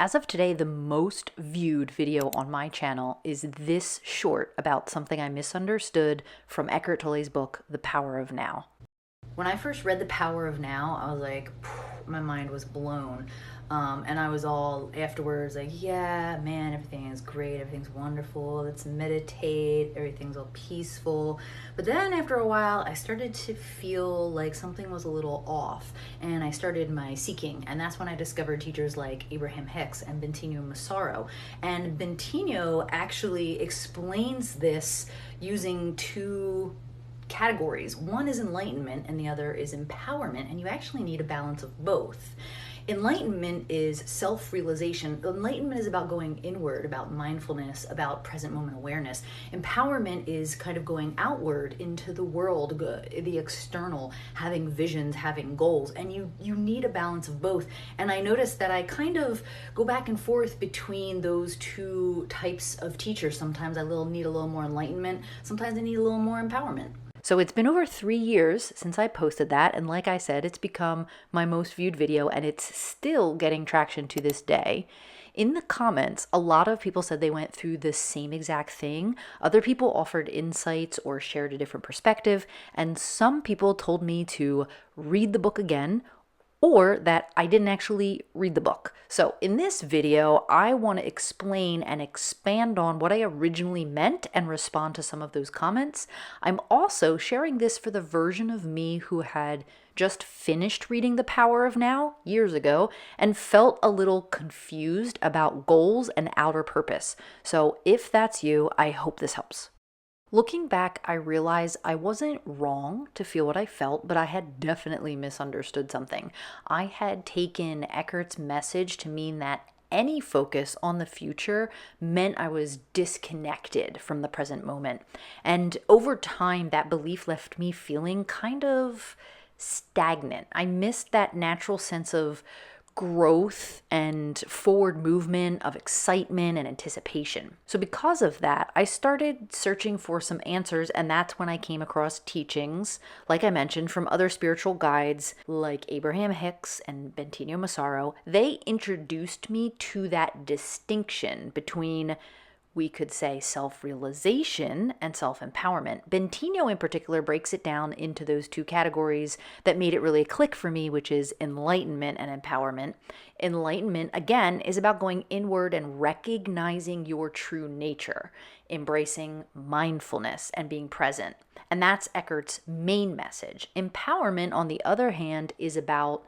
As of today, the most viewed video on my channel is this short about something I misunderstood from Eckhart Tolle's book, The Power of Now. When I first read The Power of Now, I was like, my mind was blown. And I was all afterwards like, yeah, man, everything is great. Everything's wonderful. Let's meditate. Everything's all peaceful. But then after a while, I started to feel like something was a little off. And I started my seeking. And that's when I discovered teachers like Abraham Hicks and Bentinho Massaro. And Bentinho actually explains this using two categories. One is enlightenment and the other is empowerment, and you actually need a balance of both. Enlightenment is self-realization. Enlightenment is about going inward, about mindfulness, about present moment awareness. Empowerment is kind of going outward into the world, the external, having visions, having goals, and you need a balance of both. And I noticed that I kind of go back and forth between those two types of teachers. Sometimes I need a little more enlightenment, sometimes I need a little more empowerment. So it's been over 3 years since I posted that, and like I said, it's become my most viewed video, and it's still getting traction to this day. In the comments, a lot of people said they went through the same exact thing. Other people offered insights or shared a different perspective, and some people told me to read the book again, or that I didn't actually read the book. So in this video, I want to explain and expand on what I originally meant and respond to some of those comments. I'm also sharing this for the version of me who had just finished reading The Power of Now years ago and felt a little confused about goals and outer purpose. So if that's you, I hope this helps. Looking back, I realized I wasn't wrong to feel what I felt, but I had definitely misunderstood something. I had taken Eckhart's message to mean that any focus on the future meant I was disconnected from the present moment. And over time, that belief left me feeling kind of stagnant. I missed that natural sense of growth and forward movement, of excitement and anticipation. So because of that, I started searching for some answers, and that's when I came across teachings, like I mentioned, from other spiritual guides like Abraham Hicks and Bentinho Massaro. They introduced me to that distinction between, we could say, self-realization and self-empowerment. Bentinho in particular breaks it down into those two categories that made it really click for me, which is enlightenment and empowerment. Enlightenment, again, is about going inward and recognizing your true nature, embracing mindfulness and being present. And that's Eckhart's main message. Empowerment, on the other hand, is about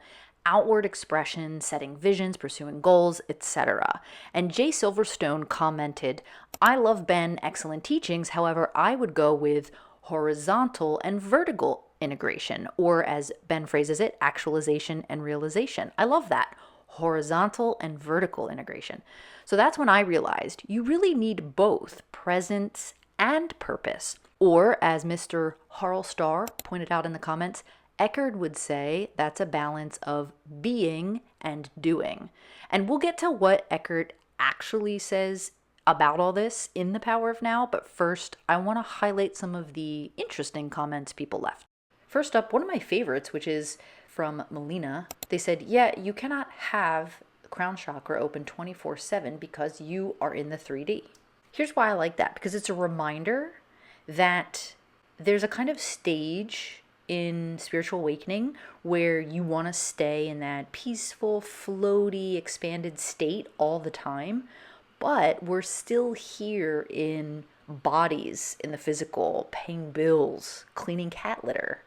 outward expression, setting visions, pursuing goals, etc. And Jay Silverstone commented, I love Ben, excellent teachings. However, I would go with horizontal and vertical integration, or as Ben phrases it, actualization and realization. I love that. Horizontal and vertical integration. So that's when I realized you really need both presence and purpose. Or as Mr. Harl Starr pointed out in the comments, Eckhart would say that's a balance of being and doing. And we'll get to what Eckhart actually says about all this in The Power of Now, but first I want to highlight some of the interesting comments people left. First up, one of my favorites, which is from Melina. They said, yeah, you cannot have the crown chakra open 24/7 because you are in the 3D. Here's why I like that, because it's a reminder that there's a kind of stage in spiritual awakening where you want to stay in that peaceful, floaty, expanded state all the time, but we're still here in bodies, in the physical, paying bills, cleaning cat litter,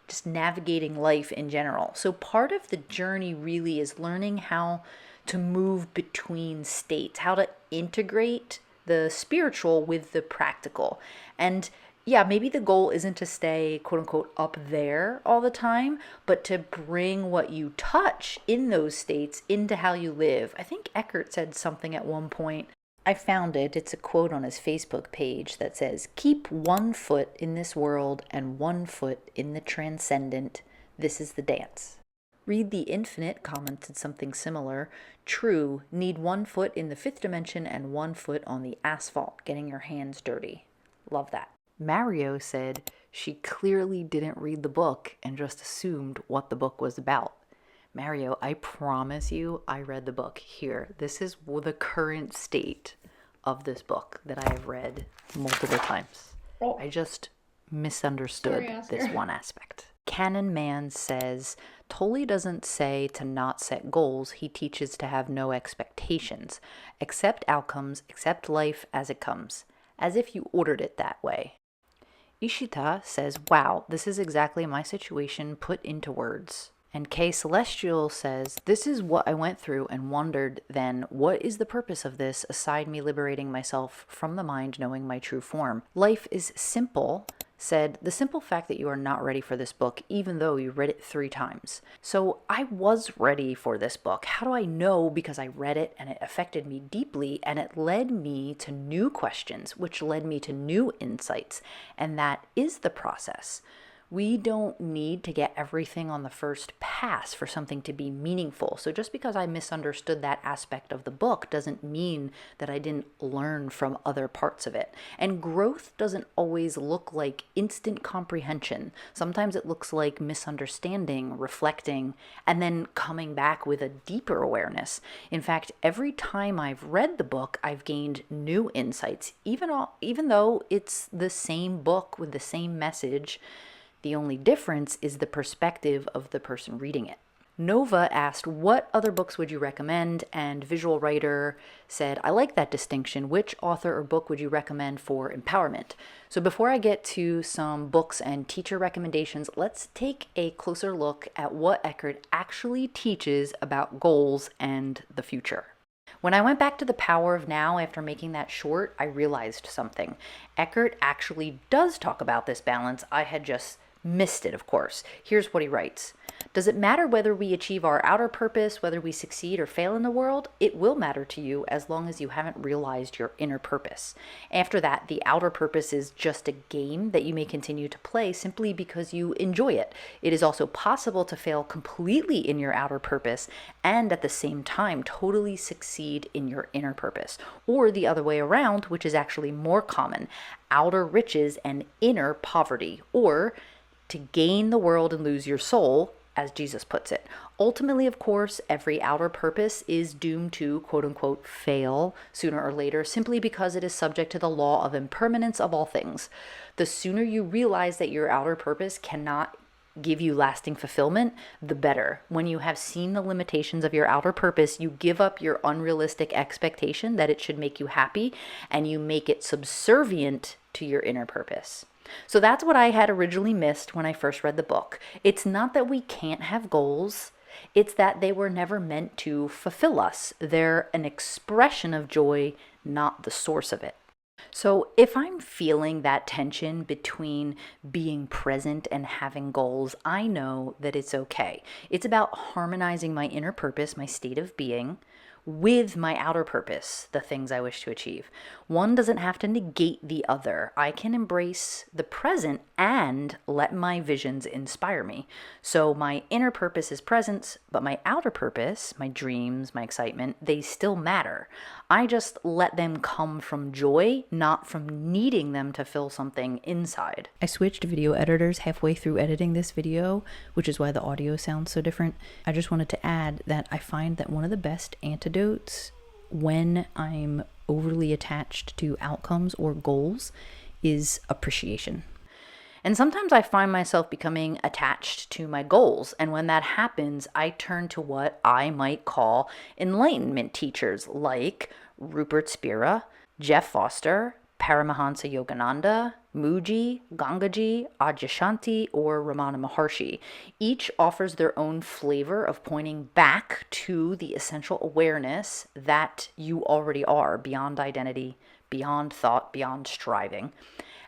just navigating life in general. So part of the journey really is learning how to move between states, how to integrate the spiritual with the practical. And yeah, maybe the goal isn't to stay, quote unquote, up there all the time, but to bring what you touch in those states into how you live. I think Eckhart said something at one point. I found it. It's a quote on his Facebook page that says, keep one foot in this world and one foot in the transcendent. This is the dance. Read the Infinite commented something similar. True, need one foot in the fifth dimension and one foot on the asphalt, getting your hands dirty. Love that. Mario said she clearly didn't read the book and just assumed what the book was about. Mario, I promise you, I read the book here. This is the current state of this book that I have read multiple times. Oh. I just misunderstood this one aspect. Canon Man says, Tolle doesn't say to not set goals, he teaches to have no expectations. Accept outcomes, accept life as it comes, as if you ordered it that way. Ishita says, wow, this is exactly my situation put into words. And K Celestial says, this is what I went through and wondered then, what is the purpose of this aside me liberating myself from the mind knowing my true form? Life is simple, said, the simple fact that you are not ready for this book, even though you read it 3 times. So I was ready for this book. How do I know? Because I read it and it affected me deeply and it led me to new questions, which led me to new insights. And that is the process. We don't need to get everything on the first pass for something to be meaningful. So just because I misunderstood that aspect of the book doesn't mean that I didn't learn from other parts of it. And growth doesn't always look like instant comprehension. Sometimes it looks like misunderstanding, reflecting, and then coming back with a deeper awareness. In fact, every time I've read the book, I've gained new insights, even though it's the same book with the same message. The only difference is the perspective of the person reading it. Nova asked, what other books would you recommend? And Visual Writer said, I like that distinction. Which author or book would you recommend for empowerment? So before I get to some books and teacher recommendations, let's take a closer look at what Eckhart actually teaches about goals and the future. When I went back to The Power of Now after making that short, I realized something. Eckhart actually does talk about this balance. I had just missed it, of course. Here's what he writes. Does it matter whether we achieve our outer purpose, whether we succeed or fail in the world? It will matter to you as long as you haven't realized your inner purpose. After that, the outer purpose is just a game that you may continue to play simply because you enjoy it. It is also possible to fail completely in your outer purpose and at the same time totally succeed in your inner purpose. Or the other way around, which is actually more common, outer riches and inner poverty, or to gain the world and lose your soul, as Jesus puts it. Ultimately, of course, every outer purpose is doomed to, quote unquote, fail sooner or later, simply because it is subject to the law of impermanence of all things. The sooner you realize that your outer purpose cannot give you lasting fulfillment, the better. When you have seen the limitations of your outer purpose, you give up your unrealistic expectation that it should make you happy, and you make it subservient to your inner purpose. So that's what I had originally missed when I first read the book. It's not that we can't have goals. It's that they were never meant to fulfill us. They're an expression of joy, not the source of it. So if I'm feeling that tension between being present and having goals, I know that it's okay. It's about harmonizing my inner purpose, my state of being, with my outer purpose, the things I wish to achieve. One doesn't have to negate the other. I can embrace the present and let my visions inspire me. So my inner purpose is presence, but my outer purpose, my dreams, my excitement, they still matter. I just let them come from joy, not from needing them to fill something inside. I switched video editors halfway through editing this video, which is why the audio sounds so different. I just wanted to add that I find that one of the best antidotes when I'm overly attached to outcomes or goals is appreciation. And sometimes I find myself becoming attached to my goals. And when that happens, I turn to what I might call enlightenment teachers like Rupert Spira, Jeff Foster, Paramahansa Yogananda, Muji, Gangaji, Adyashanti, or Ramana Maharshi. Each offers their own flavor of pointing back to the essential awareness that you already are, beyond identity, beyond thought, beyond striving.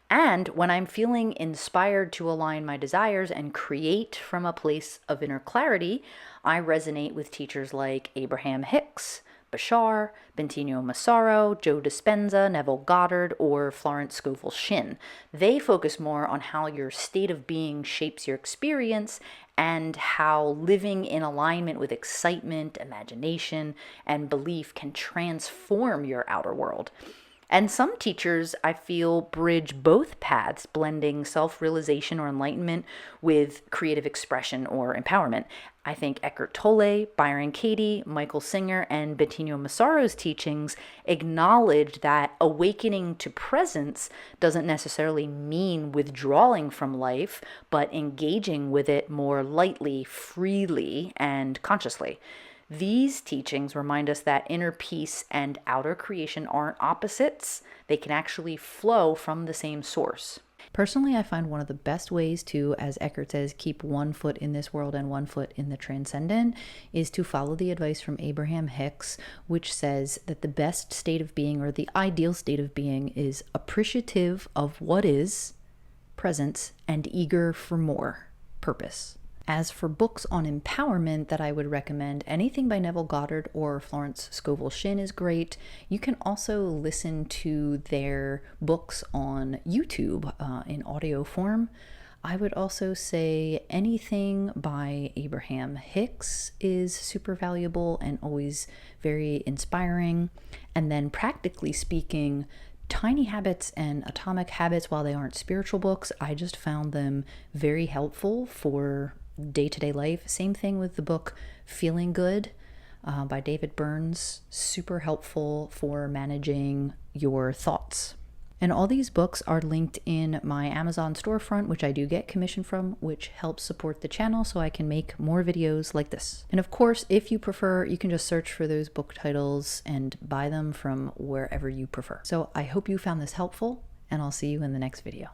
And when I'm feeling inspired to align my desires and create from a place of inner clarity, I resonate with teachers like Abraham Hicks, Bashar, Benigno Massaro, Joe Dispenza, Neville Goddard, or Florence Scovel Shinn. They focus more on how your state of being shapes your experience and how living in alignment with excitement, imagination, and belief can transform your outer world. And some teachers, I feel, bridge both paths, blending self-realization or enlightenment with creative expression or empowerment. I think Eckhart Tolle, Byron Katie, Michael Singer, and Bettino Massaro's teachings acknowledge that awakening to presence doesn't necessarily mean withdrawing from life, but engaging with it more lightly, freely, and consciously. These teachings remind us that inner peace and outer creation aren't opposites. They can actually flow from the same source. Personally, I find one of the best ways to, as Eckhart says, keep one foot in this world and one foot in the transcendent is to follow the advice from Abraham Hicks, which says that the best state of being, or the ideal state of being, is appreciative of what is, presence, and eager for more, purpose. As for books on empowerment that I would recommend, anything by Neville Goddard or Florence Scovel Shinn is great. You can also listen to their books on YouTube in audio form. I would also say anything by Abraham Hicks is super valuable and always very inspiring. And then practically speaking, Tiny Habits and Atomic Habits, while they aren't spiritual books, I just found them very helpful for day-to-day life. Same thing with the book Feeling Good by David Burns. Super helpful for managing your thoughts. And all these books are linked in my Amazon storefront, which I do get commission from, which helps support the channel so I can make more videos like this. And of course, if you prefer, you can just search for those book titles and buy them from wherever you prefer. So I hope you found this helpful, and I'll see you in the next video.